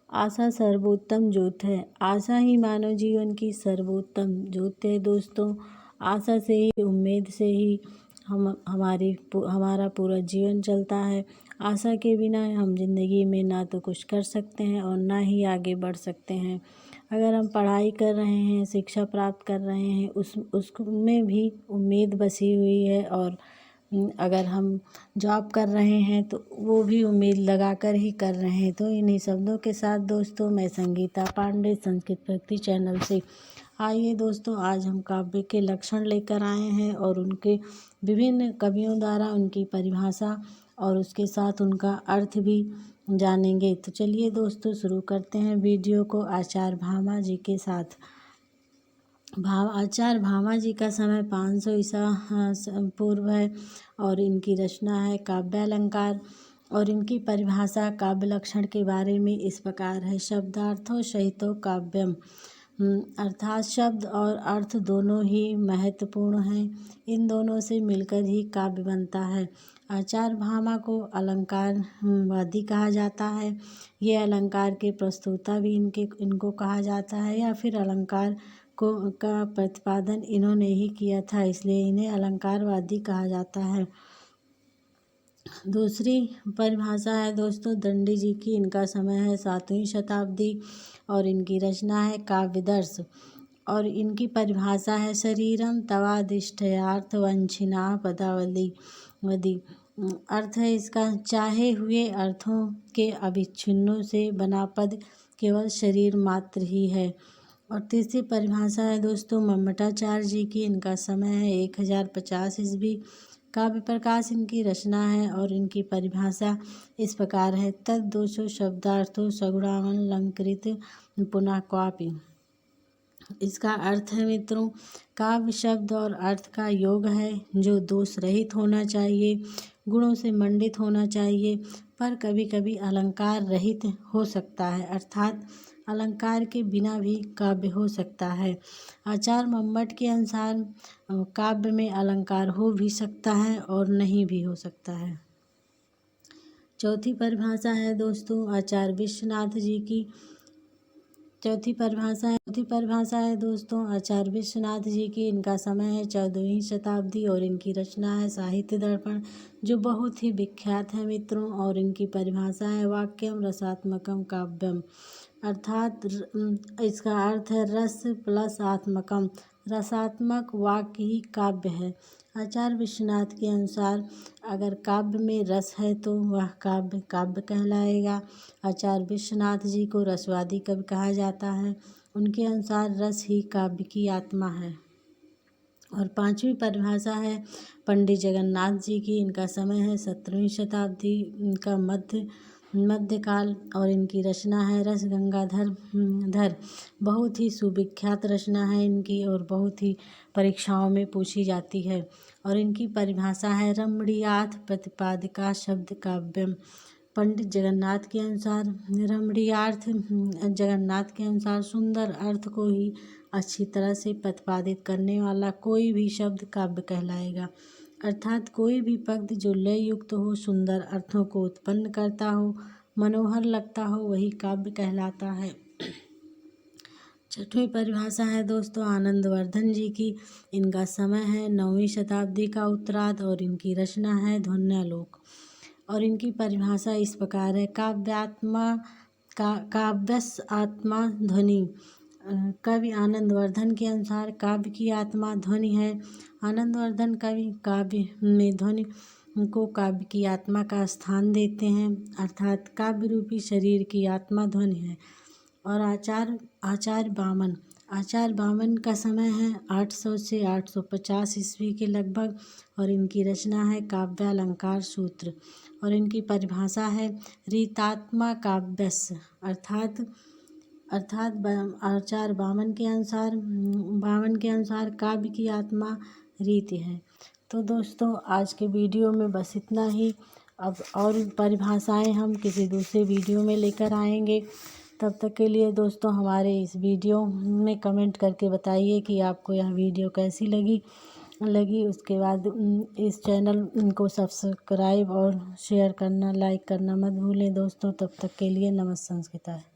आशा सर्वोत्तम ज्योत है। आशा ही मानव जीवन की सर्वोत्तम ज्योत है दोस्तों। आशा से ही, उम्मीद से ही हमारा पूरा जीवन चलता है। आशा के बिना हम जिंदगी में ना तो कुछ कर सकते हैं और ना ही आगे बढ़ सकते हैं। अगर हम पढ़ाई कर रहे हैं, शिक्षा प्राप्त कर रहे हैं, उसमें भी उम्मीद बसी हुई है। और अगर हम जॉब कर रहे हैं तो वो भी उम्मीद लगा कर ही कर रहे हैं। तो इन्हीं शब्दों के साथ दोस्तों, मैं संगीता पांडे संस्कृत भक्ति चैनल से, आइए दोस्तों, आज हम काव्य के लक्षण लेकर आए हैं और उनके विभिन्न कवियों द्वारा उनकी परिभाषा और उसके साथ उनका अर्थ भी जानेंगे। तो चलिए दोस्तों, शुरू करते हैं वीडियो को आचार्य भामा जी के साथ। आचार्य भामा जी का समय 500 ईसा पूर्व है और इनकी रचना है काव्यालंकार। और इनकी परिभाषा काव्य लक्षण के बारे में इस प्रकार है। शब्दार्थों सहितो काव्यम, अर्थात शब्द और अर्थ दोनों ही महत्वपूर्ण हैं। इन दोनों से मिलकर ही काव्य बनता है। आचार्य भामा को अलंकारवादी कहा जाता है। ये अलंकार के प्रस्तोता भी इनको कहा जाता है, या फिर अलंकार का प्रतिपादन इन्होंने ही किया था, इसलिए इन्हें अलंकारवादी कहा जाता है। दूसरी परिभाषा है दोस्तों दंडी जी की। इनका समय है 7वीं शताब्दी और इनकी रचना है काव्यदर्श। और इनकी परिभाषा है शरीरम तवाधिष्ठयार्थ वंचिना पदावली वदी। अर्थ है इसका चाहे हुए अर्थों के अविच्छिन्नों से बना पद केवल शरीर मात्र ही है। और तीसरी परिभाषा है दोस्तों मम्मटाचार्य जी की। इनका समय है 1050 ईस्वी। काव्य प्रकाश इनकी रचना है और इनकी परिभाषा इस प्रकार है। तद्दोषो शब्दार्थो सगुणावलंकृत पुनः क्वापि। इसका अर्थ है मित्रों, काव्य शब्द और अर्थ का योग है जो दोष रहित होना चाहिए, गुणों से मंडित होना चाहिए, पर कभी कभी अलंकार रहित हो सकता है, अर्थात अलंकार के बिना भी काव्य हो सकता है। आचार्य मम्मट के अनुसार काव्य में अलंकार हो भी सकता है और नहीं भी हो सकता है। चौथी परिभाषा है दोस्तों आचार्य विश्वनाथ जी की। चौथी परिभाषा है दोस्तों आचार्य विश्वनाथ जी की। इनका समय है 14वीं शताब्दी और इनकी रचना है साहित्य दर्पण, जो बहुत ही विख्यात है मित्रों। और इनकी परिभाषा है वाक्यम रसात्मकम काव्यम, अर्थात इसका अर्थ है रस प्लस आत्मकम, रसात्मक वाक्य ही काव्य है। आचार्य विश्वनाथ के अनुसार अगर काव्य में रस है तो वह काव्य काव्य कहलाएगा। आचार्य विश्वनाथ जी को रसवादी कवि कहा जाता है। उनके अनुसार रस ही काव्य की आत्मा है। और पांचवी परिभाषा है पंडित जगन्नाथ जी की। इनका समय है 17वीं शताब्दी का मध्यकाल और इनकी रचना है रस गंगाधर। बहुत ही सुविख्यात रचना है इनकी और बहुत ही परीक्षाओं में पूछी जाती है। और इनकी परिभाषा है रमणीयार्थ प्रतिपादिका शब्द काव्यम। पंडित जगन्नाथ के अनुसार रमणीयार्थ, जगन्नाथ के अनुसार सुंदर अर्थ को ही अच्छी तरह से प्रतिपादित करने वाला कोई भी शब्द काव्य कहलाएगा, अर्थात कोई भी पद जो लय युक्त हो, सुंदर अर्थों को उत्पन्न करता हो, मनोहर लगता हो, वही काव्य कहलाता है। छठवीं परिभाषा है दोस्तों आनंदवर्धन जी की। इनका समय है 9वीं शताब्दी का उत्तरार्ध और इनकी रचना है ध्वन्यालोक। और इनकी परिभाषा इस प्रकार है काव्यस आत्मा ध्वनि। कवि आनंदवर्धन के अनुसार काव्य की आत्मा ध्वनि है। आनंदवर्धन कवि काव्य में ध्वनि को काव्य की आत्मा का स्थान देते हैं, अर्थात काव्य रूपी शरीर की आत्मा ध्वनि है। और आचार्य बामन का समय है 800 से 850 ईस्वी के लगभग और इनकी रचना है काव्यालंकार सूत्र। और इनकी परिभाषा है रीतात्मा काव्यस, अर्थात आचार्य बामन के अनुसार काव्य की आत्मा रीति है। तो दोस्तों आज के वीडियो में बस इतना ही। अब और परिभाषाएं हम किसी दूसरे वीडियो में लेकर आएंगे। तब तक के लिए दोस्तों हमारे इस वीडियो में कमेंट करके बताइए कि आपको यह वीडियो कैसी लगी। उसके बाद इस चैनल को सब्सक्राइब और शेयर करना, लाइक करना मत भूलें दोस्तों। तब तक के लिए नमस्ते संस्कृता है।